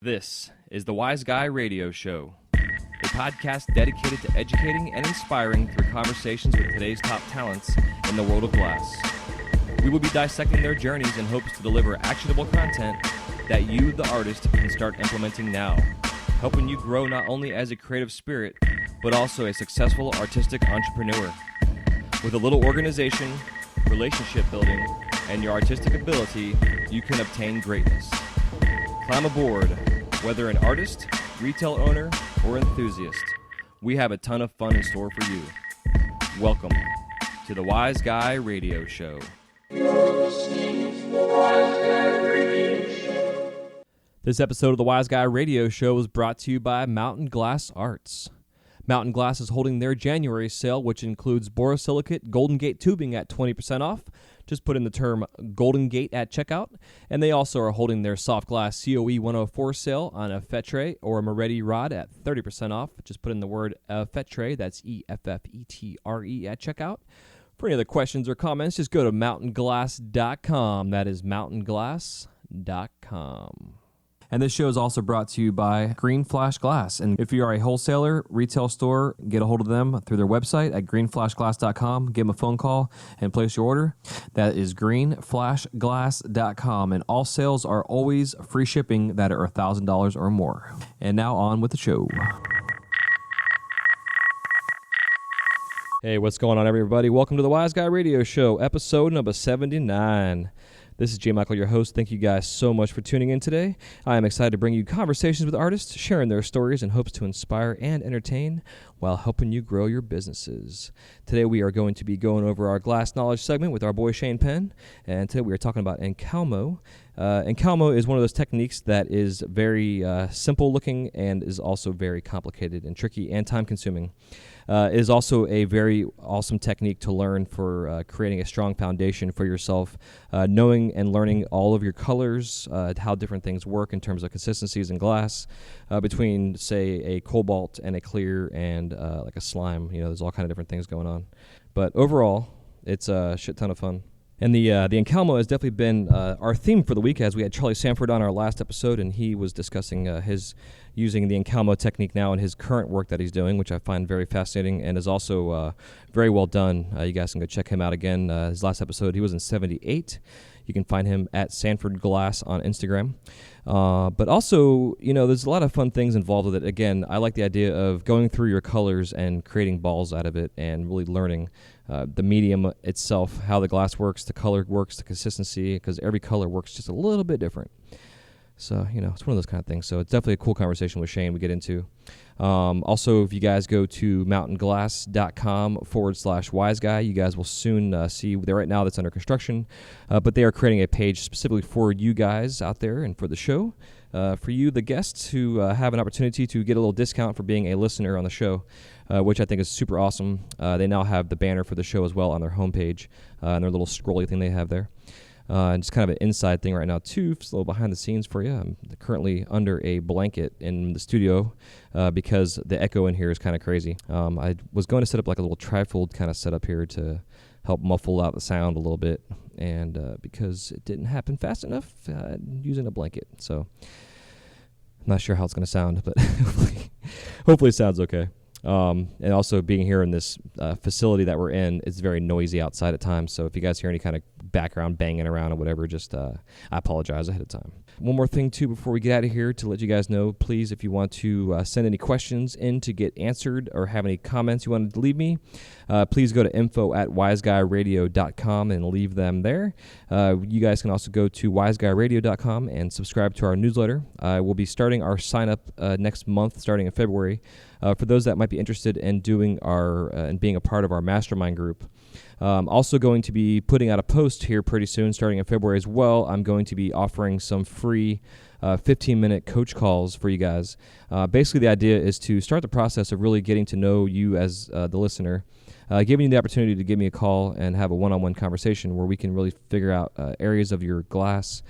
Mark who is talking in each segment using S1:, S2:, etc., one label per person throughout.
S1: This is the Wise Guy Radio Show, a podcast dedicated to educating and inspiring through conversations with today's top talents in the world of glass. We will be dissecting their journeys in hopes to deliver actionable content that you, the artist, can start implementing now, helping you grow not only as a creative spirit, but also a successful artistic entrepreneur. With a little organization, relationship building, and your artistic ability, you can obtain greatness. Climb aboard, whether an artist, retail owner, or enthusiast. We have a ton of fun in store for you. Welcome to the Wise Guy Radio Show. This episode of the Wise Guy Radio Show is brought to you by Mountain Glass Arts. Mountain Glass is holding their January sale, which includes borosilicate Golden Gate tubing at 20% off. Just put in the term Golden Gate at checkout. And they also are holding their soft glass COE 104 sale on a Fetre or a Moretti rod at 30% off. Just put in the word Fetre, that's E-F-F-E-T-R-E at checkout. For any other questions or comments, just go to mountainglass.com. That is mountainglass.com. And this show is also brought to you by Green Flash Glass. And if you are a wholesaler, retail store, get a hold of them through their website at greenflashglass.com. Give them a phone call and place your order. That is greenflashglass.com. And all sales are always free shipping that are $1,000 or more. And now on with the show. Hey, what's going on, everybody? Welcome to the Wise Guy Radio Show, episode number 79. This is J. Michael, your host. Thank you guys so much for tuning in today. I am excited to bring you conversations with artists, sharing their stories in hopes to inspire and entertain while helping you grow your businesses. Today we are going to be going over our glass knowledge segment with our boy Shane Penn, and today we are talking about Incalmo. Incalmo is one of those techniques that is very simple looking and is also very complicated and tricky and time consuming. It is also a very awesome technique to learn for creating a strong foundation for yourself, knowing and learning all of your colors, how different things work in terms of consistencies in glass, between, say, a cobalt and a clear and like a slime. You know, there's all kind of different things going on. But overall, it's a shit ton of fun. And the Incalmo has definitely been our theme for the week, as we had Charlie Sanford on our last episode, and he was discussing his using the Incalmo technique now in his current work that he's doing, which I find very fascinating and is also very well done. You guys can go check him out again. His last episode, he was in 78. You can find him at Sanford Glass on Instagram. But also, you know, there's a lot of fun things involved with it. Again, I like the idea of going through your colors and creating balls out of it and really learning the medium itself, how the glass works, the color works, the consistency, because every color works just a little bit different. So, you know, it's one of those kind of things. So it's definitely a cool conversation with Shane we get into. Also, if you guys go to mountainglass.com/wiseguy, you guys will soon see there right now that's under construction. But they are creating a page specifically for you guys out there and for the show. For you, the guests, who have an opportunity to get a little discount for being a listener on the show, which I think is super awesome. They now have the banner for the show as well on their homepage and their little scrolly thing they have there. Just kind of an inside thing right now, too, just a little behind the scenes for you. I'm currently under a blanket in the studio because the echo in here is kind of crazy. I was going to set up like a little trifold kind of setup here to help muffle out the sound a little bit, and because it didn't happen fast enough, I'm using a blanket. So I'm not sure how it's going to sound, but hopefully it sounds okay. And also being here in this facility that we're in, it's very noisy outside at times. So if you guys hear any kind of background banging around or whatever, just I apologize ahead of time. One more thing, too, before we get out of here, to let you guys know, please, if you want to send any questions in to get answered or have any comments you want to leave me, please go to info@wiseguyradio.com and leave them there. You guys can also go to wiseguyradio.com and subscribe to our newsletter. We'll be starting our sign-up next month, starting in February. For those that might be interested in doing our and being a part of our mastermind group. Also going to be putting out a post here pretty soon, starting in February as well. I'm going to be offering some free 15-minute coach calls for you guys. Basically, the idea is to start the process of really getting to know you as the listener, giving you the opportunity to give me a call and have a one-on-one conversation where we can really figure out areas of your glass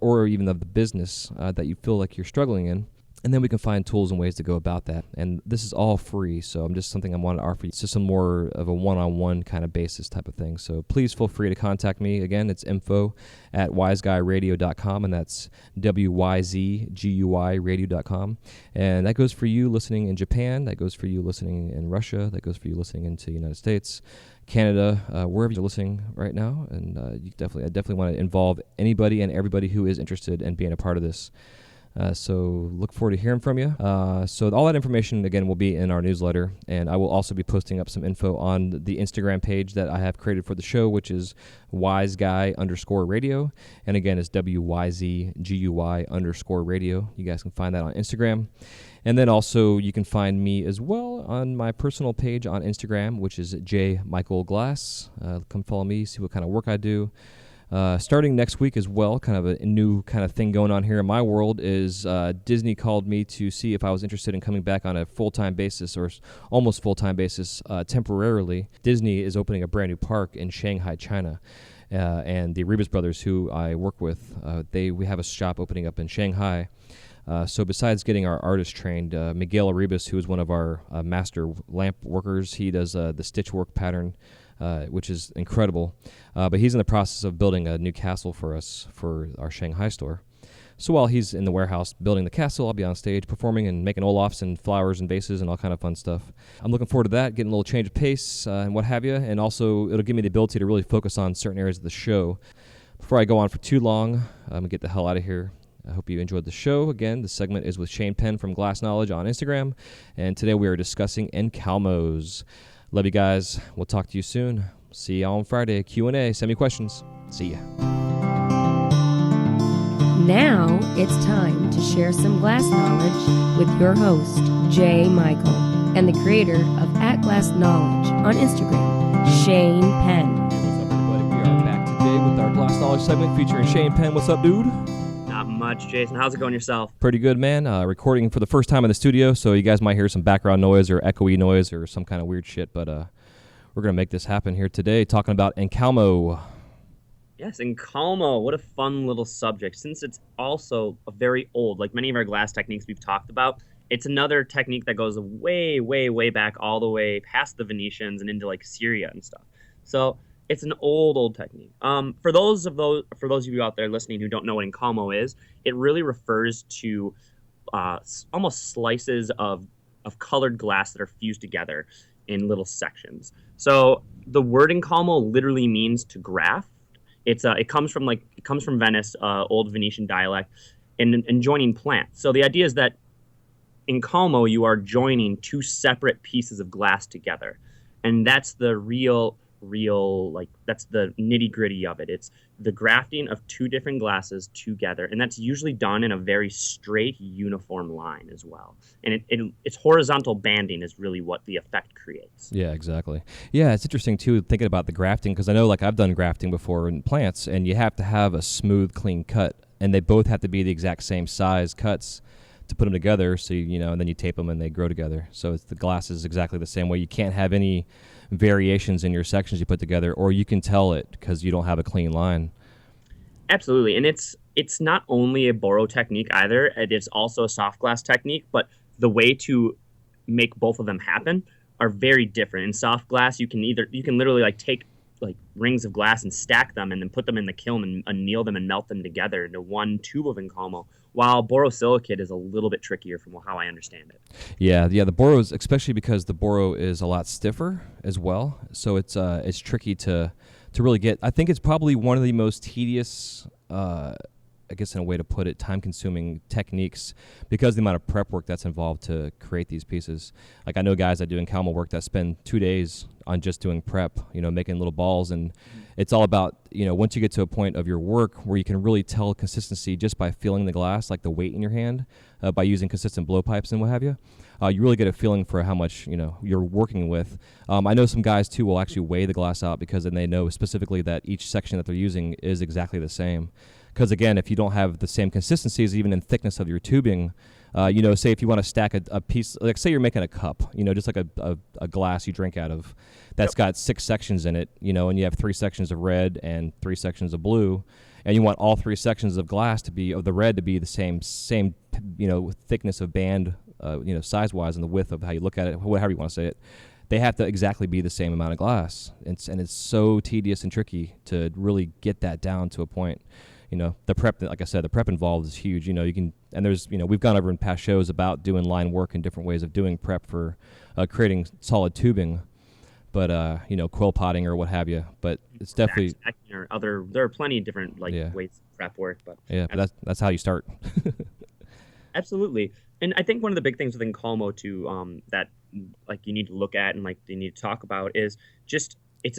S1: or even of the business that you feel like you're struggling in. And then we can find tools and ways to go about that. And this is all free, so I'm just something I wanted to offer you. It's just some more of a one-on-one kind of basis type of thing. So please feel free to contact me. Again, it's info@wiseguyradio.com, and that's WYZGUYradio.com. And that goes for you listening in Japan. That goes for you listening in Russia. That goes for you listening into the United States, Canada, wherever you're listening right now. And I definitely want to involve anybody and everybody who is interested in being a part of this. So look forward to hearing from you. So all that information, again, will be in our newsletter, and I will also be posting up some info on the Instagram page that I have created for the show, which is wiseguy_radio. And again, it's WYZGUY_radio. You guys can find that on Instagram. And then also you can find me as well on my personal page on Instagram, which is jmichaelglass. Come follow me, see what kind of work I do. Starting next week as well, kind of a new kind of thing going on here in my world is Disney called me to see if I was interested in coming back on a full-time basis or almost full-time basis temporarily. Disney is opening a brand new park in Shanghai, China. And the Rebus brothers, who I work with, we have a shop opening up in Shanghai. So besides getting our artists trained, Miguel Arribas, who is one of our master lamp workers, he does the stitch work pattern, which is incredible. But he's in the process of building a new castle for us for our Shanghai store. So while he's in the warehouse building the castle, I'll be on stage performing and making olafs and flowers and vases and all kind of fun stuff. I'm looking forward to that, getting a little change of pace and what have you. And also, it'll give me the ability to really focus on certain areas of the show. Before I go on for too long, I'm going to get the hell out of here. I hope you enjoyed the show. Again, the segment is with Shane Penn from Glass Knowledge on Instagram. And today we are discussing Incalmos. Love you guys. We'll talk to you soon. See you on Friday. Q&A. Send me questions. See ya.
S2: Now it's time to share some glass knowledge with your host, Jay Michael, and the creator of @Glass Knowledge on Instagram, Shane Penn.
S1: Hey, what's up, everybody? We are back today with our Glass Knowledge segment featuring Shane Penn. What's up, dude?
S3: Not much, Jason. How's it going yourself?
S1: Pretty good, man. Recording for the first time in the studio, so you guys might hear some background noise or echoey noise or some kind of weird shit, but we're going to make this happen here today, talking about Incalmo.
S3: Yes, Incalmo. What a fun little subject. Since it's also a very old, like many of our glass techniques we've talked about, it's another technique that goes way, way, way back, all the way past the Venetians and into like Syria and stuff. So it's an old technique. For those of you out there listening who don't know what Incalmo is, it really refers to almost slices of colored glass that are fused together in little sections. So the word Incalmo literally means to graft. It comes from Venice, old Venetian dialect, and joining plants. So the idea is that in Incalmo you are joining two separate pieces of glass together, and that's the that's the nitty gritty of it. It's the grafting of two different glasses together, and that's usually done in a very straight, uniform line as well. And it's horizontal banding is really what the effect creates.
S1: Yeah, exactly. Yeah, it's interesting too thinking about the grafting, because I know like I've done grafting before in plants, and you have to have a smooth, clean cut, and they both have to be the exact same size cuts to put them together. So and then you tape them and they grow together. So the glass is exactly the same way. You can't have any variations in your sections you put together, or you can tell it because you don't have a clean line.
S3: Absolutely. And it's not only a boro technique either, it is also a soft glass technique, but the way to make both of them happen are very different. In soft glass, you can literally like take like rings of glass and stack them and then put them in the kiln and anneal them and melt them together into one tube of Incalmo, while borosilicate is a little bit trickier from how I understand it. Yeah,
S1: the boro is, especially because the boro is a lot stiffer as well, so it's tricky to really get. I think it's probably one of the most tedious, I guess in a way to put it, time-consuming techniques, because the amount of prep work that's involved to create these pieces. Like I know guys that do Incalmo work that spend 2 days on just doing prep, making little balls, and it's all about, once you get to a point of your work where you can really tell consistency just by feeling the glass, like the weight in your hand, by using consistent blowpipes and what have you. You really get a feeling for how much, you're working with. I know some guys, too, will actually weigh the glass out, because then they know specifically that each section that they're using is exactly the same. Because, again, if you don't have the same consistencies, even in thickness of your tubing, say if you want to stack a piece, like say you're making a cup, just like a glass you drink out of, that's got 6 sections in it, and you have 3 sections of red and 3 sections of blue, and you want all 3 sections of glass to be, of the red, to be the same thickness of band, size wise, and the width of how you look at it, however you want to say it. They have to exactly be the same amount of glass, and it's so tedious and tricky to really get that down to a point. The prep, like I said, the prep involved is huge. You can, and there's, we've gone over in past shows about doing line work and different ways of doing prep for creating solid tubing, but quill potting or what have you. But it's definitely
S3: or other. There are plenty of different ways of prep work, but
S1: but that's how you start.
S3: Absolutely. And I think one of the big things with Incalmo too, that like you need to look at and like you need to talk about is just it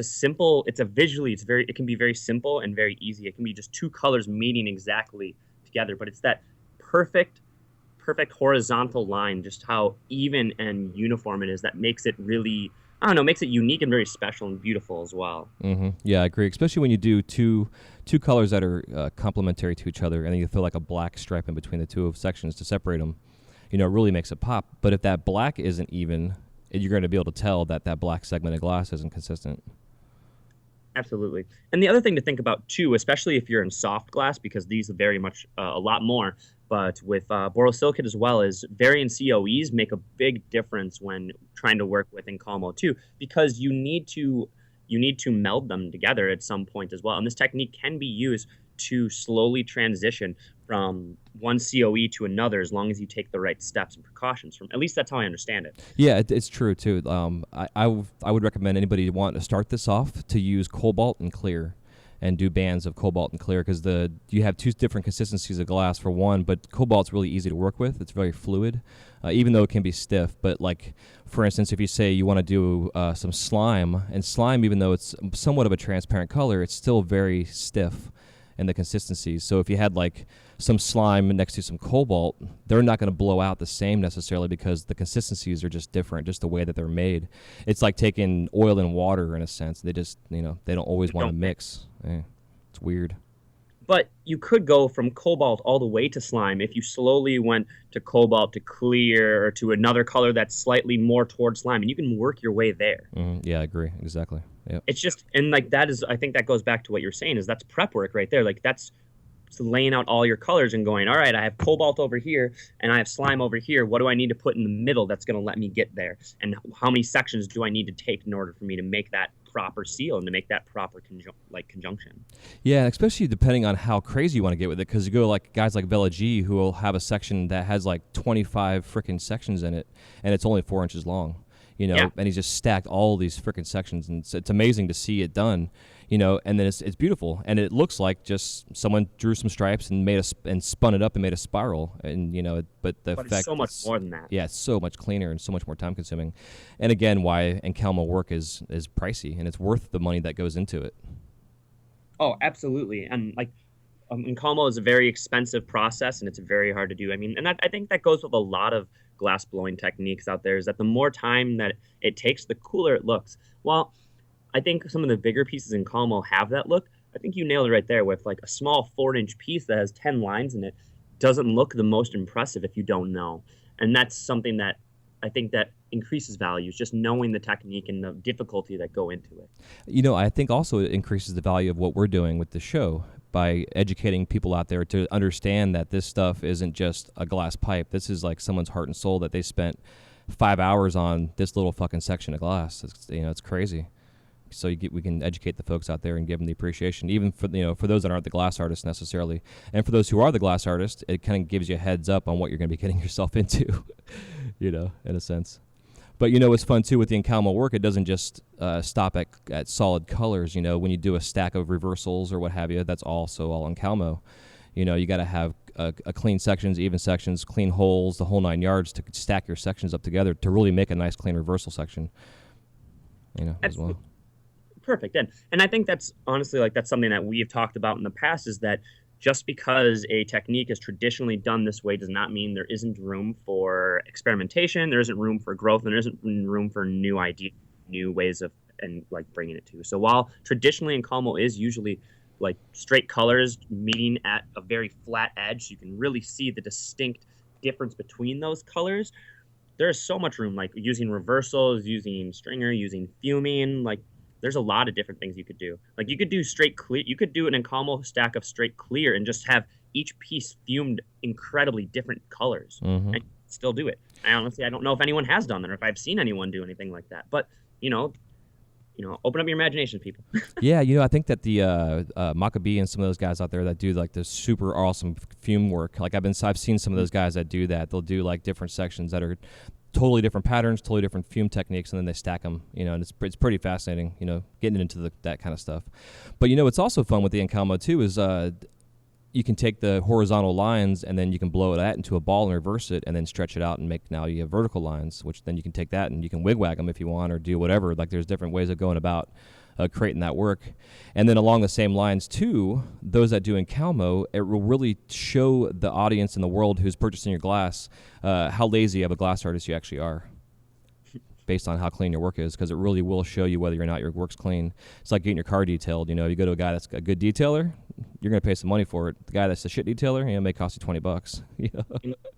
S3: can be very simple and very easy. It can be just 2 colors meeting exactly together, but it's that perfect horizontal line, just how even and uniform it is, that makes it really, makes it unique and very special and beautiful as well.
S1: Mm-hmm. Yeah, I agree. Especially when you do two colors that are complementary to each other, and then you feel like a black stripe in between the 2 sections to separate them. It really makes it pop. But if that black isn't even, you're going to be able to tell that black segment of glass isn't consistent.
S3: Absolutely. And the other thing to think about too, especially if you're in soft glass, because these are very much a lot more, but with borosilicate as well, is varying COEs make a big difference when trying to work with Incalmo too, because you need to meld them together at some point as well. And this technique can be used to slowly transition from one COE to another, as long as you take the right steps and precautions. At least that's how I understand it.
S1: Yeah, it's true too. I would recommend anybody wanting to start this off to use cobalt and clear, and do bands of cobalt and clear, because you have 2 different consistencies of glass for one, but cobalt's really easy to work with. It's very fluid, even though it can be stiff. But like, for instance, if you say you want to do some slime, and slime, even though it's somewhat of a transparent color, it's still very stiff in the consistencies. So if you had like some slime next to some cobalt, they're not going to blow out the same necessarily, because the consistencies are just different, just the way that they're made. It's like taking oil and water in a sense. They just, they don't always want to mix. It's weird.
S3: But you could go from cobalt all the way to slime if you slowly went to cobalt to clear, or to another color that's slightly more towards slime, and you can work your way there.
S1: Yeah, I agree. Exactly. Yep.
S3: It's just, and like that is, I think that goes back to what you're saying, is that's prep work right there. Like that's laying out all your colors and going, all right, I have cobalt over here and I have slime over here. What do I need to put in the middle that's going to let me get there? And how many sections do I need to take in order for me to make that proper seal and to make that proper conjunction?
S1: Yeah, especially depending on how crazy you want to get with it, because you go like guys like Vela G, who will have a section that has like 25 freaking sections in it, and it's only 4 inches long. And he's just stacked all these freaking sections, and it's amazing to see it done, and then it's beautiful, and it looks like just someone drew some stripes and and spun it up and made a spiral, and but effect,
S3: it's so much more than that.
S1: Yeah, it's so much cleaner and so much more time consuming, and again, why Incalmo work is pricey, and it's worth the money that goes into it.
S3: Oh, absolutely, and like. Incalmo is a very expensive process, and it's very hard to do. I mean, and I think that goes with a lot of glass blowing techniques out there, is that the more time that it takes, the cooler it looks. Well, I think some of the bigger pieces in Incalmo have that look. I think you nailed it right there with like a small 4-inch piece that has 10 lines in it. Doesn't look the most impressive if you don't know. And that's something that I think that increases values, just knowing the technique and the difficulty that go into it.
S1: I think also it increases the value of what we're doing with the show, by educating people out there to understand that this stuff isn't just a glass pipe. This is like someone's heart and soul that they spent 5 hours on this little fucking section of glass. It's crazy. So we can educate the folks out there and give them the appreciation, even for for those that aren't the glass artists necessarily, and for those who are the glass artists, it kind of gives you a heads up on what you're going to be getting yourself into, in a sense. But what's fun too with the Incalmo work, it doesn't just stop at solid colors. When you do a stack of reversals or what have you, that's also all Incalmo. You got to have a clean sections, even sections, clean holes, the whole 9 yards to stack your sections up together to really make a nice clean reversal section. As well.
S3: Perfect. And I think that's honestly that's something that we have talked about in the past, is that just because a technique is traditionally done this way does not mean there isn't room for experimentation, there isn't room for growth, and there isn't room for new ideas, new ways of bringing it to. So while traditionally Incalmo is usually like straight colors meeting at a very flat edge, so you can really see the distinct difference between those colors, there is so much room, like using reversals, using stringer, using fuming, there's a lot of different things you could do. Like you could do straight clear. You could do an Incalmo stack of straight clear and just have each piece fumed incredibly different colors and still do it. I don't know if anyone has done that or if I've seen anyone do anything like that. But open up your imagination, people.
S1: Yeah, I think that the Maccabee and some of those guys out there that do like the super awesome fume work. Like I've seen some of those guys that do that. They'll do like different sections that are totally different patterns, totally different fume techniques, and then they stack them. And it's pretty fascinating. Getting into that kind of stuff. But what's also fun with the Incalmo too is you can take the horizontal lines and then you can blow it into a ball and reverse it and then stretch it out and now you have vertical lines, which then you can take that and you can wigwag them if you want or do whatever. Like there's different ways of going about creating that work. And then along the same lines too, those that do Incalmo, it will really show the audience in the world who's purchasing your glass how lazy of a glass artist you actually are, based on how clean your work is, because it really will show you whether or not your work's clean. It's like getting your car detailed. You go to a guy that's a good detailer, you're going to pay some money for it. The guy that's a shit detailer, it may cost you $20.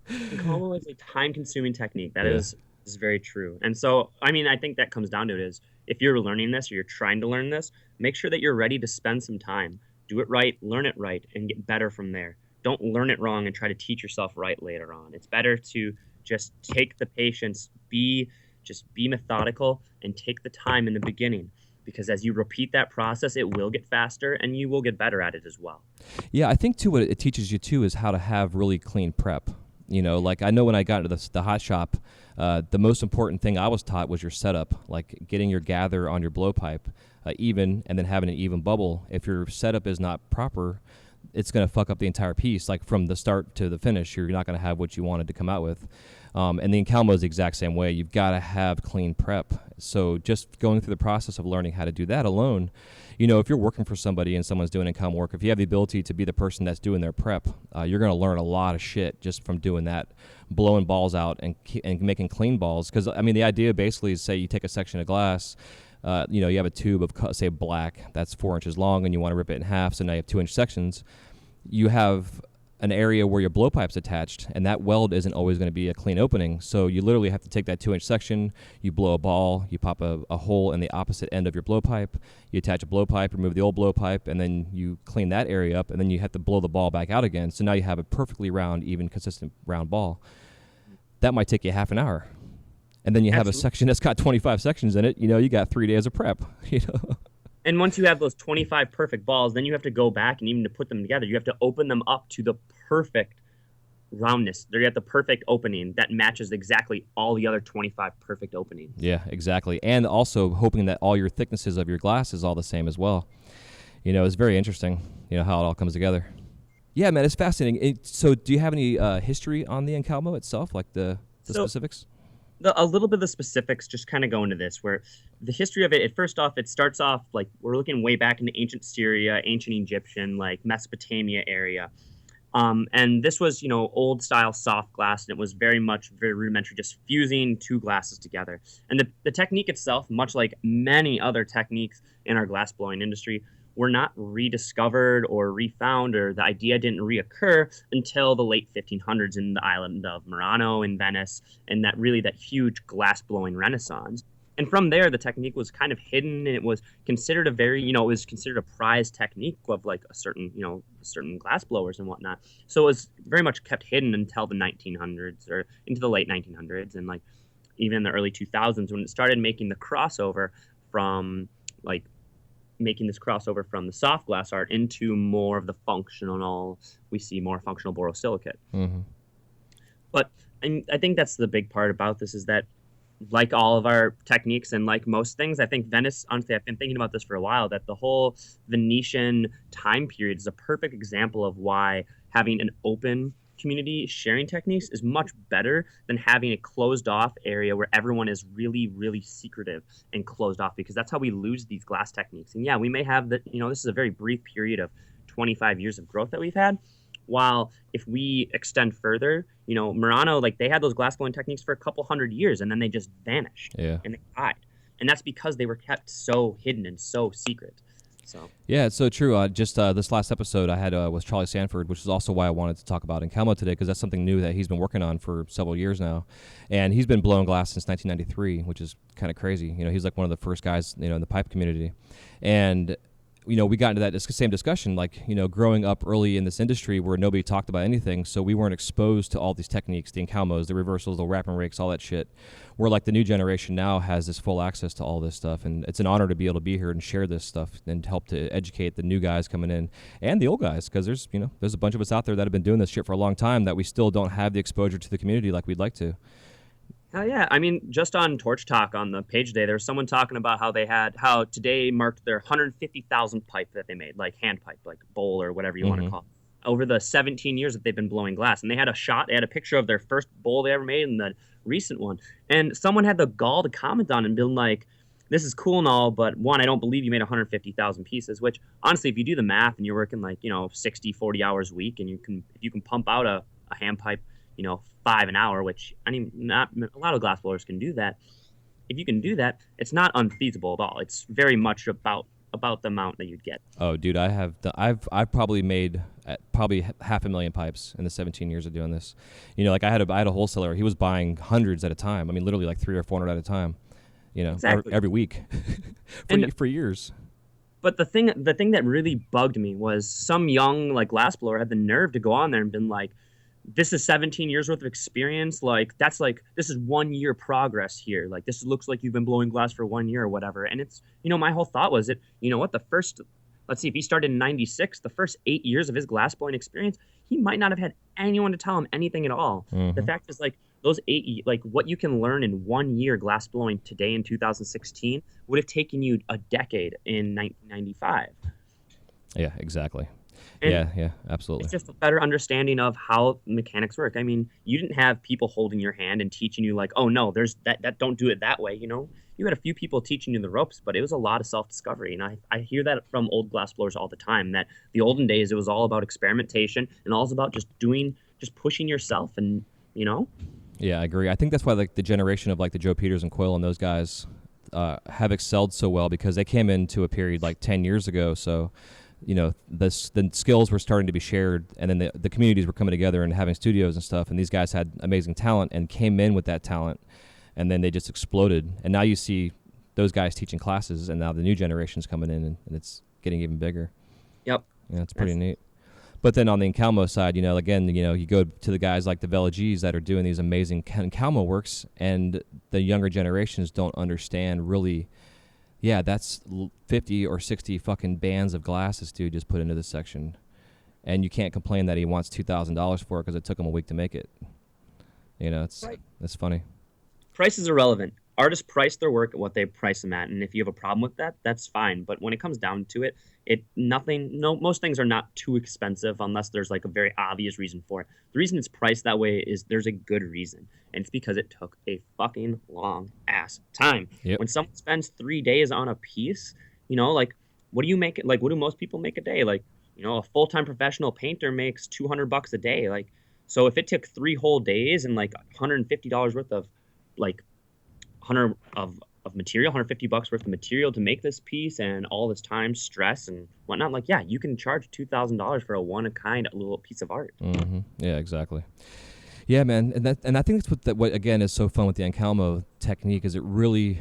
S3: Incalmo is a time-consuming technique. That is very true. And so, I think that comes down to it is, if you're learning this or you're trying to learn this, make sure that you're ready to spend some time. Do it right, learn it right, and get better from there. Don't learn it wrong and try to teach yourself right later on. It's better to just take the patience, be methodical, and take the time in the beginning, because as you repeat that process, it will get faster and you will get better at it as well.
S1: Yeah, I think too what it teaches you too is how to have really clean prep. Like I know when I got into the hot shop, the most important thing I was taught was your setup, like getting your gather on your blowpipe even, and then having an even bubble. If your setup is not proper, it's going to fuck up the entire piece. Like from the start to the finish, you're not going to have what you wanted to come out with. And the Incalmo is the exact same way. You've got to have clean prep. So just going through the process of learning how to do that alone, if you're working for somebody and someone's doing Incalmo work, if you have the ability to be the person that's doing their prep, you're going to learn a lot of shit just from doing that, blowing balls out and making clean balls. Because, the idea basically is, say you take a section of glass, you have a tube of, say, black that's 4 inches long and you want to rip it in half, so now you have 2-inch sections. You have an area where your blowpipe's attached, and that weld isn't always going to be a clean opening. So you literally have to take that 2-inch section, you blow a ball, you pop a hole in the opposite end of your blowpipe, you attach a blowpipe, remove the old blowpipe, and then you clean that area up, and then you have to blow the ball back out again. So now you have a perfectly round, even, consistent round ball. That might take you half an hour. And then you have a section that's got 25 sections in it. You got 3 days of prep.
S3: And once you have those 25 perfect balls, then you have to go back, and even to put them together, you have to open them up to the perfect roundness. They have the perfect opening that matches exactly all the other 25 perfect openings.
S1: Yeah, exactly. And also hoping that all your thicknesses of your glass is all the same as well. It's very interesting, how it all comes together. Yeah, man, it's fascinating. So do you have any history on the Incalmo itself, like the specifics?
S3: A little bit of the specifics just kind of go into this, where the history of it, first off, it starts off like we're looking way back into ancient Syria, ancient Egyptian, like Mesopotamia area. And this was, old style soft glass, and it was very rudimentary, just fusing two glasses together. And the technique itself, much like many other techniques in our glass blowing industry, were not rediscovered or refound, or the idea didn't reoccur until the late 1500s in the island of Murano in Venice, and that huge glass blowing renaissance. And from there, the technique was kind of hidden, and it was considered a prized technique of like certain glass blowers and whatnot. So it was very much kept hidden until the 1900s or into the late 1900s, and like even in the early 2000s when it started making the crossover from the soft glass art into more of the functional. We see more functional borosilicate. Mm-hmm. But I think that's the big part about this, is that like all of our techniques and like most things, I think Venice, honestly, I've been thinking about this for a while, that the whole Venetian time period is a perfect example of why having an open community sharing techniques is much better than having a closed off area where everyone is really, really secretive and closed off, because that's how we lose these glass techniques. And yeah, we may have this is a very brief period of 25 years of growth that we've had. While if we extend further, Murano, like they had those glass blowing techniques for a couple hundred years, and then they just vanished.
S1: Yeah.
S3: And they died. And that's because they were kept so hidden and so secret. So
S1: Yeah, it's so true. Just this last episode I had with Charlie Sanford, which is also why I wanted to talk about Incalmo today, because that's something new that he's been working on for several years now, and he's been blowing glass since 1993, which is kind of crazy. He's like one of the first guys in the pipe community, and we got into that same discussion, like, growing up early in this industry where nobody talked about anything, so we weren't exposed to all these techniques, the Incalmos, the reversals, the wrap and rakes, all that shit. Where like the new generation now has this full access to all this stuff, and it's an honor to be able to be here and share this stuff and help to educate the new guys coming in and the old guys, because there's a bunch of us out there that have been doing this shit for a long time that we still don't have the exposure to the community like we'd like to.
S3: Hell yeah. I mean, just on Torch Talk on the page today, there was someone talking about how today marked their 150,000th pipe that they made, like hand pipe, like bowl or whatever you want to call it, over the 17 years that they've been blowing glass. And they had a picture of their first bowl they ever made and the recent one. And someone had the gall to comment on and been like, this is cool and all, but one, I don't believe you made 150,000 pieces, which honestly, if you do the math and you're working like, 60, 40 hours a week, and if you can pump out a hand pipe, 5 an hour, which not a lot of glass blowers can do that. If you can do that, it's not unfeasible at all. It's very much about the amount that you'd get.
S1: Oh, dude, I've probably made probably 500,000 pipes in the 17 years of doing this. Like I had a wholesaler. He was buying hundreds at a time. I mean, literally like 300 or 400 at a time.
S3: Exactly.
S1: Every week for years.
S3: But the thing that really bugged me was some young like glass blower had the nerve to go on there and been like, this is 17 years worth of experience. Like, this is 1 year progress here. Like, this looks like you've been blowing glass for 1 year or whatever. And it's, my whole thought was let's see, if he started in 96, the first 8 years of his glass blowing experience, he might not have had anyone to tell him anything at all. Mm-hmm. The fact is, like, those what you can learn in 1 year glass blowing today in 2016 would have taken you a decade in 1995.
S1: Yeah, exactly.
S3: And
S1: yeah, absolutely.
S3: It's just a better understanding of how mechanics work. I mean, you didn't have people holding your hand and teaching you like, oh no, there's that don't do it that way, You had a few people teaching you the ropes, but it was a lot of self-discovery. And I hear that from old glass blowers all the time, that the olden days, it was all about experimentation and all about just pushing yourself and,
S1: Yeah, I agree. I think that's why like the generation of like the Joe Peters and Coyle and those guys have excelled so well, because they came into a period like 10 years ago. So the skills were starting to be shared, and then the communities were coming together and having studios and stuff, and these guys had amazing talent and came in with that talent, and then they just exploded. And now you see those guys teaching classes, and now the new generation's coming in, and it's getting even bigger.
S3: Yep.
S1: Yeah, it's pretty neat. But then on the Incalmo side, again, you go to the guys like the Vela Gs that are doing these amazing Incalmo works, and the younger generations don't understand really. Yeah, that's 50 or 60 fucking bands of glass this dude just put into this section. And you can't complain that he wants $2,000 for it because it took him a week to make it. It's funny.
S3: Price is irrelevant. Artists price their work at what they price them at, and if you have a problem with that, that's fine. But when it comes down to it, most things are not too expensive unless there's like a very obvious reason for it. The reason it's priced that way is there's a good reason, and it's because it took a fucking long ass time.
S1: Yep.
S3: When someone spends 3 days on a piece, like what do you make? Like what do most people make a day? Like a full-time professional painter makes $200 a day. Like so, if it took 3 whole days and like $150 worth of like 100 of material, $150 worth of material to make this piece, and all this time, stress, and whatnot. Like, yeah, you can charge $2,000 for a one-of-kind little piece of art.
S1: Mm-hmm. Yeah, exactly. Yeah, man, and I think that's what again is so fun with the Incalmo technique is it really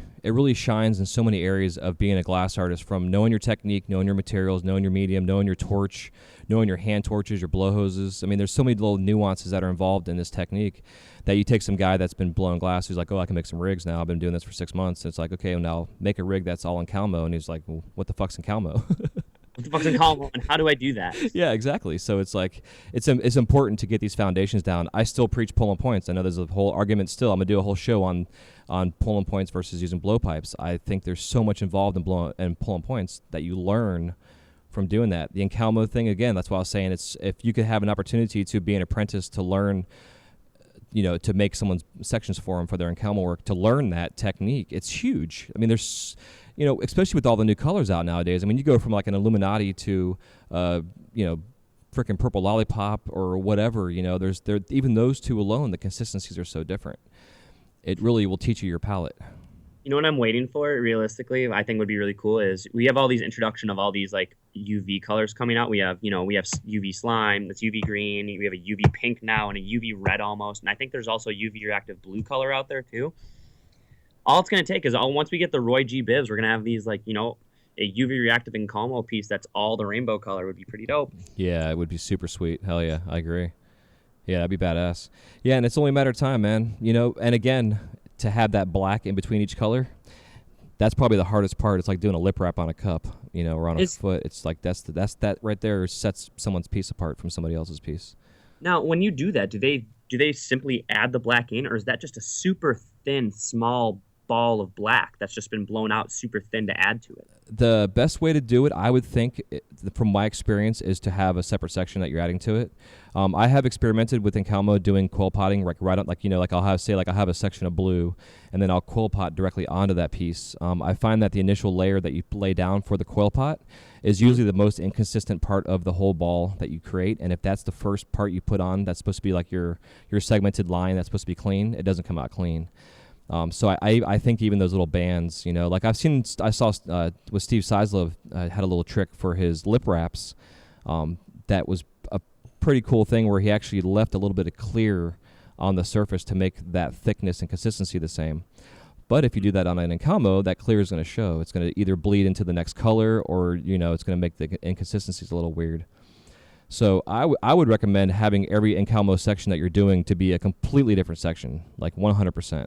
S1: shines in so many areas of being a glass artist, from knowing your technique, knowing your materials, knowing your medium, knowing your torch, knowing your hand torches, your blow hoses. I mean, there's so many little nuances that are involved in this technique that you take some guy that's been blowing glass who's like, oh, I can make some rigs now. I've been doing this for 6 months. And it's like, okay, well, now make a rig that's all Incalmo. And he's like, well, what the fuck's Incalmo?
S3: What the fuck's Incalmo, and how do I do that?
S1: Yeah, exactly. So it's like it's important to get these foundations down. I still preach pull and points. I know there's a whole argument still. I'm gonna do a whole show on pull and points versus using blowpipes. I think there's so much involved in pull and points that you learn from doing that. The Incalmo thing, again, that's why I was saying it's if you could have an opportunity to be an apprentice to learn, to make someone's sections for them for their Incalmo work, to learn that technique, it's huge. I mean, there's especially with all the new colors out nowadays. I mean, you go from like an Illuminati to, freaking Purple Lollipop or whatever. Even those two alone, the consistencies are so different. It really will teach you your palette.
S3: You know what I'm waiting for realistically, I think would be really cool is we have all these introduction of all these like UV colors coming out. We have UV slime, that's UV green, we have a UV pink now and a UV red almost. And I think there's also UV reactive blue color out there too. All it's going to take is once we get the Roy G bibs, we're going to have these like, a UV reactive Incalmo piece that's all the rainbow color would be pretty dope.
S1: Yeah, it would be super sweet. Hell yeah, I agree. Yeah, that'd be badass. Yeah, and it's only a matter of time, man. And again, to have that black in between each color, that's probably the hardest part. It's like doing a lip wrap on a cup, or on a foot. It's like that's that right there sets someone's piece apart from somebody else's piece.
S3: Now, when you do that, do they simply add the black in, or is that just a super thin, small ball of black that's just been blown out super thin to add to it?
S1: The best way to do it, I would think, from my experience, is to have a separate section that you're adding to it. I have experimented with Incalmo doing quill potting, like I'll have a section of blue, and then I'll quill pot directly onto that piece. I find that the initial layer that you lay down for the quill pot is usually the most inconsistent part of the whole ball that you create, and if that's the first part you put on, that's supposed to be like your segmented line that's supposed to be clean, it doesn't come out clean. So I think even those little bands, like I saw with Steve Seislov had a little trick for his lip wraps that was a pretty cool thing where he actually left a little bit of clear on the surface to make that thickness and consistency the same. But if you do that on an Incalmo, that clear is going to show. It's going to either bleed into the next color or, it's going to make the inconsistencies a little weird. So I would recommend having every Incalmo section that you're doing to be a completely different section, like 100%.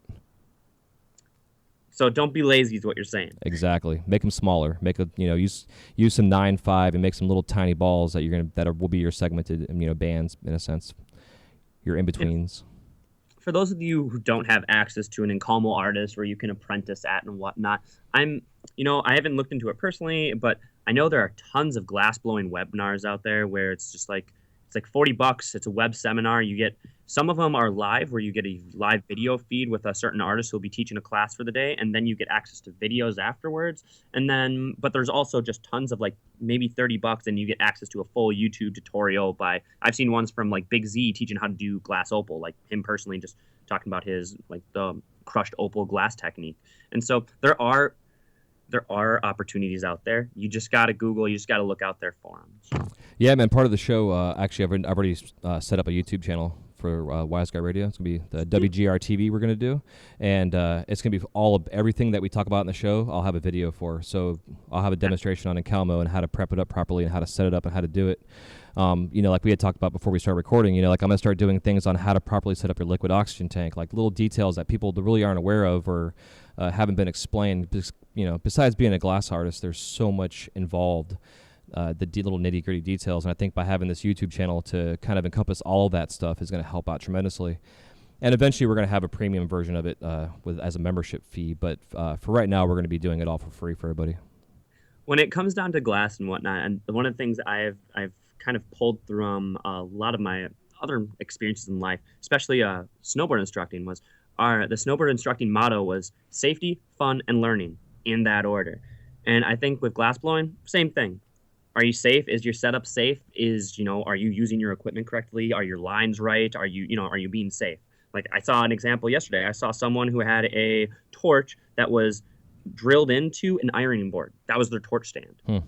S3: So don't be lazy is what you're saying.
S1: Exactly. Make them smaller. Use some 9.5 and make some little tiny balls that will be your segmented bands in a sense. Your in betweens.
S3: For those of you who don't have access to an Incalmo artist where you can apprentice at and whatnot, I haven't looked into it personally, but I know there are tons of glass blowing webinars out there where it's just like it's like $40. It's a web seminar. You get some of them are live where you get a live video feed with a certain artist who will be teaching a class for the day, and then you get access to videos afterwards. And then, but there's also just tons of like maybe $30, and you get access to a full YouTube tutorial by. I've seen ones from like Big Z teaching how to do glass opal, like him personally just talking about his like the crushed opal glass technique. And so there are opportunities out there. You just got to Google. You just got to look out there for them.
S1: Yeah, man. Part of the show, actually, I've already set up a YouTube channel for Wise Guy Radio. It's going to be the WGR TV we're going to do. And it's going to be all of everything that we talk about in the show, I'll have a video for. So I'll have a demonstration on Incalmo and how to prep it up properly and how to set it up and how to do it. Like we had talked about before we started recording, like I'm going to start doing things on how to properly set up your liquid oxygen tank, like little details that people really aren't aware of or haven't been explained. Besides being a glass artist, there's so much involved, the little nitty-gritty details. And I think by having this YouTube channel to kind of encompass all of that stuff is going to help out tremendously. And eventually we're going to have a premium version of it as a membership fee. But for right now, we're going to be doing it all for free for everybody.
S3: When it comes down to glass and whatnot, and one of the things I've kind of pulled through a lot of my other experiences in life, especially snowboard instructing, was the snowboard instructing motto was safety, fun, and learning in that order. And I think with glass blowing, same thing. Are you safe? Is your setup safe? Are you using your equipment correctly? Are your lines right? Are you being safe? Like I saw an example yesterday. I saw someone who had a torch that was drilled into an ironing board. That was their torch stand.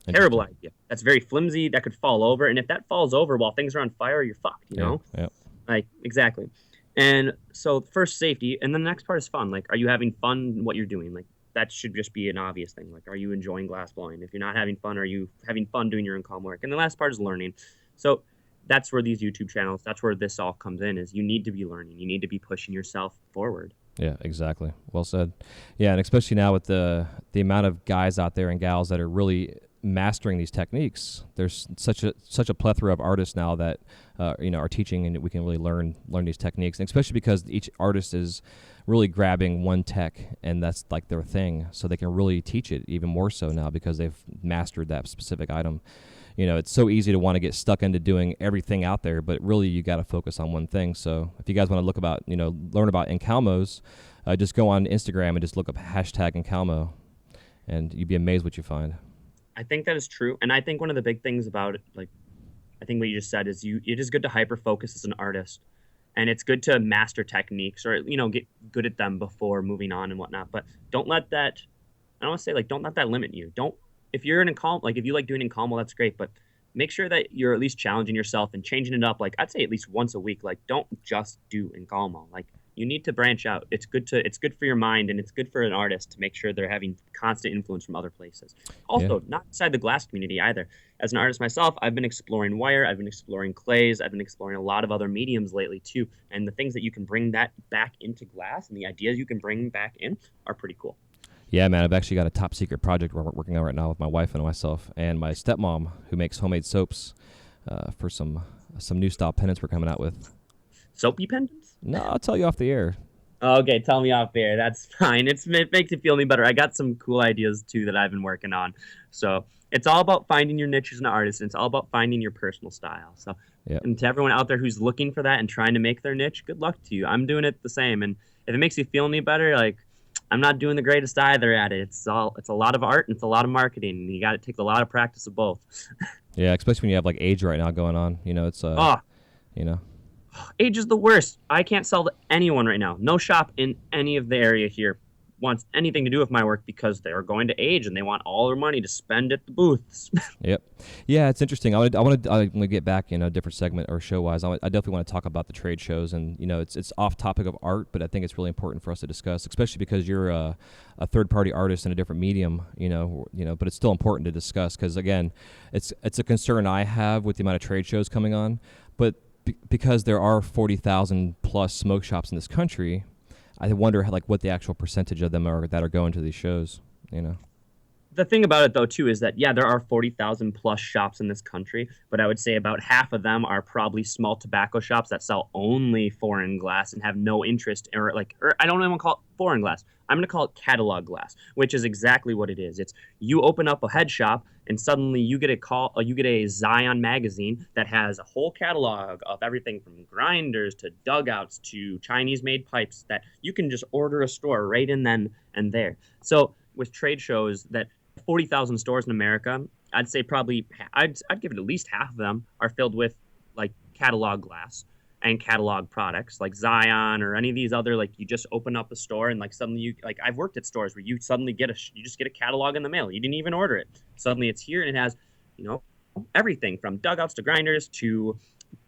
S3: Terrible idea. That's very flimsy. That could fall over. And if that falls over while things are on fire, you're fucked, you know?
S1: Yeah.
S3: Like, exactly. And so first safety, and then the next part is fun. Like, are you having fun in what you're doing? Like, that should just be an obvious thing. Like, are you enjoying glass blowing? If you're not having fun, are you having fun doing your Incalmo work? And the last part is learning. So that's where these YouTube channels, that's where this all comes in, is you need to be learning. You need to be pushing yourself forward.
S1: Yeah, exactly. Well said. Yeah, and especially now with the amount of guys out there and gals that are really mastering these techniques, there's such a plethora of artists now that are teaching, and we can really learn these techniques, and especially because each artist is really grabbing one tech and that's like their thing, so they can really teach it even more so now because they've mastered that specific item. It's so easy to want to get stuck into doing everything out there, but really you got to focus on one thing. So if you guys want to learn about Incalmos, just go on Instagram and just look up #Incalmo, and you'd be amazed what you find.
S3: I think that is true. And I think one of the big things about it, like I think what you just said is it is good to hyper focus as an artist. And it's good to master techniques or, get good at them before moving on and whatnot. But don't let that, I don't want to say, like, don't let that limit you. If you're in Incalmo, like, if you like doing Incalmo, that's great. But make sure that you're at least challenging yourself and changing it up. Like, I'd say at least once a week. Like, don't just do Incalmo. Like, you need to branch out. It's good for your mind, and it's good for an artist to make sure they're having constant influence from other places. Also, not inside the glass community either. As an artist myself, I've been exploring wire, I've been exploring clays, I've been exploring a lot of other mediums lately too. And the things that you can bring that back into glass and the ideas you can bring back in are pretty cool.
S1: Yeah, man, I've actually got a top secret project we're working on right now with my wife and myself and my stepmom, who makes homemade soaps for some new style pendants we're coming out with.
S3: Soapy pendants?
S1: No, I'll tell you off the air.
S3: Okay, tell me off air. That's fine. It makes you feel any better. I got some cool ideas too that I've been working on. So it's all about finding your niche as an artist, and it's all about finding your personal style. So, And to everyone out there who's looking for that and trying to make their niche, good luck to you. I'm doing it the same, and if it makes you feel any better, like, I'm not doing the greatest either at it. It's a lot of art and it's a lot of marketing. And it takes a lot of practice of both.
S1: Yeah, especially when you have like age right now going on. It's
S3: Age is the worst. I can't sell to anyone right now. No shop in any of the area here wants anything to do with my work because they're going to age and they want all their money to spend at the booths.
S1: Yep. Yeah, it's interesting. I want to get back in a different segment or show wise. I definitely want to talk about the trade shows, and it's off topic of art, but I think it's really important for us to discuss, especially because you're a third party artist in a different medium. But it's still important to discuss because again, it's a concern I have with the amount of trade shows coming on, but because there are 40,000 plus smoke shops in this country, I wonder what the actual percentage of them are that are going to these shows.
S3: The thing about it, though, too, is that, there are 40,000 plus shops in this country, but I would say about half of them are probably small tobacco shops that sell only foreign glass and have no interest, or I don't even call it foreign glass. I'm going to call it catalog glass, which is exactly what it is. It's you open up a head shop and suddenly you get a Zion magazine that has a whole catalog of everything from grinders to dugouts to Chinese-made pipes that you can just order a store right in then and there. So with trade shows that 40,000 stores in America, I'd say probably I'd give it at least half of them are filled with catalog glass and catalog products like Zion or any of these other, you just open up a store and suddenly I've worked at stores where you suddenly you just get a catalog in the mail. You didn't even order it. Suddenly it's here and it has, everything from dugouts to grinders to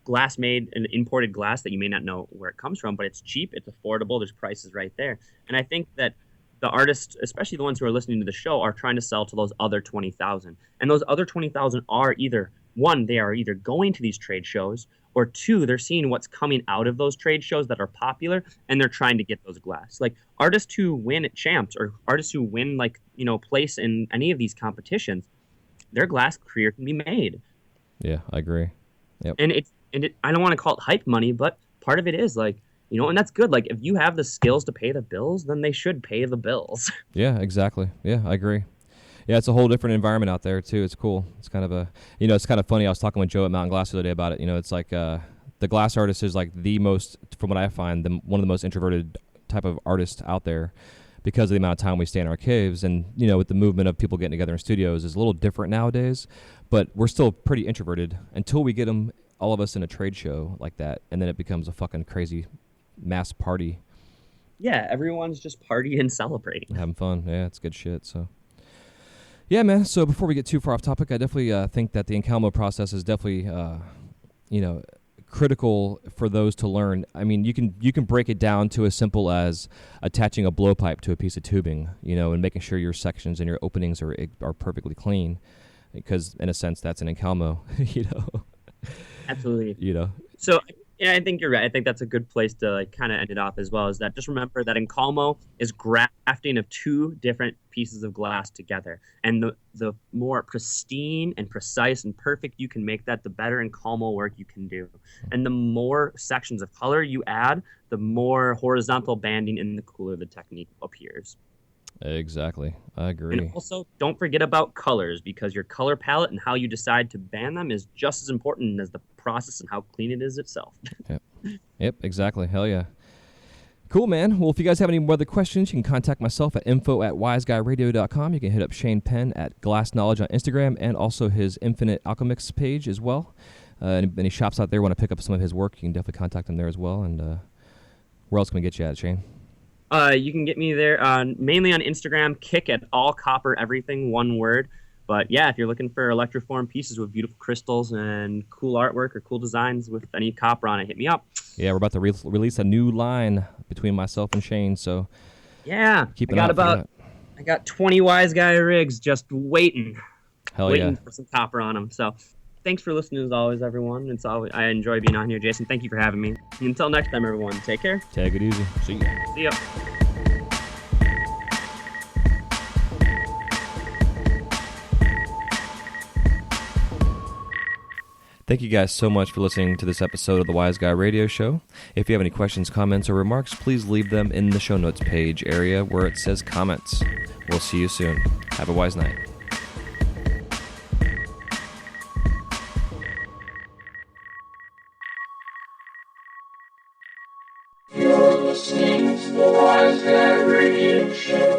S3: glass made and imported glass that you may not know where it comes from, but it's cheap, it's affordable, there's prices right there. And I think that the artists, especially the ones who are listening to the show, are trying to sell to those other 20,000. And those other 20,000 are either, one, they are either going to these trade shows, or two, they're seeing what's coming out of those trade shows that are popular, and they're trying to get those glass. Artists who win at Champs or artists who win, place in any of these competitions, their glass career can be made.
S1: Yeah, I agree. Yep.
S3: And I don't want to call it hype money, but part of it is and that's good. If you have the skills to pay the bills, then they should pay the bills.
S1: Yeah, exactly. Yeah, I agree. Yeah, it's a whole different environment out there too. It's cool. It's kind of it's kind of funny. I was talking with Joe at Mountain Glass the other day about it. It's the glass artist is the most, from what I find, one of the most introverted type of artist out there because of the amount of time we stay in our caves. And, with the movement of people getting together in studios is a little different nowadays, but we're still pretty introverted until we get them, all of us, in a trade show like that. And then it becomes a fucking crazy mass party.
S3: Yeah, everyone's just partying and celebrating.
S1: Having fun. Yeah, it's good shit. So, yeah, man. So before we get too far off topic, I definitely think that the Incalmo process is definitely, critical for those to learn. I mean, you can break it down to as simple as attaching a blowpipe to a piece of tubing, and making sure your sections and your openings are perfectly clean, because in a sense that's an Incalmo,
S3: Absolutely. So. Yeah, I think you're right. I think that's a good place to kind of end it off as well, is that just remember that Incalmo is grafting of two different pieces of glass together. And the more pristine and precise and perfect you can make that, the better Incalmo work you can do. And the more sections of color you add, the more horizontal banding and the cooler the technique appears.
S1: Exactly. I agree.
S3: And also, don't forget about colors, because your color palette and how you decide to band them is just as important as the process and how clean it is itself.
S1: Yep, exactly. Hell yeah. Cool, man. Well, if you guys have any other questions, you can contact myself at info@wiseguyradio.com. You can hit up Shane Penn at Glass Knowledge on Instagram and also his Infinite Alchemix page as well. Any shops out there want to pick up some of his work, you can definitely contact him there as well. And where else can we get you at, Shane?
S3: You can get me there mainly on Instagram, kick at all copper everything, one word. But yeah, if you're looking for electroform pieces with beautiful crystals and cool artwork or cool designs with any copper on it, hit me up.
S1: Yeah, we're about to release a new line between myself and Shane, so
S3: yeah,
S1: keep an eye out for that.
S3: I got 20 Wise Guy rigs just waiting
S1: Hell
S3: for some copper on them. So thanks for listening as always, everyone. I enjoy being on here, Jason. Thank you for having me. Until next time, everyone, take care.
S1: Take it easy. See ya.
S3: See ya.
S1: Thank you guys so much for listening to this episode of the Wise Guy Radio Show. If you have any questions, comments, or remarks, please leave them in the show notes page area where it says comments. We'll see you soon. Have a wise night.
S4: You're listening to the Wise Guy Radio Show.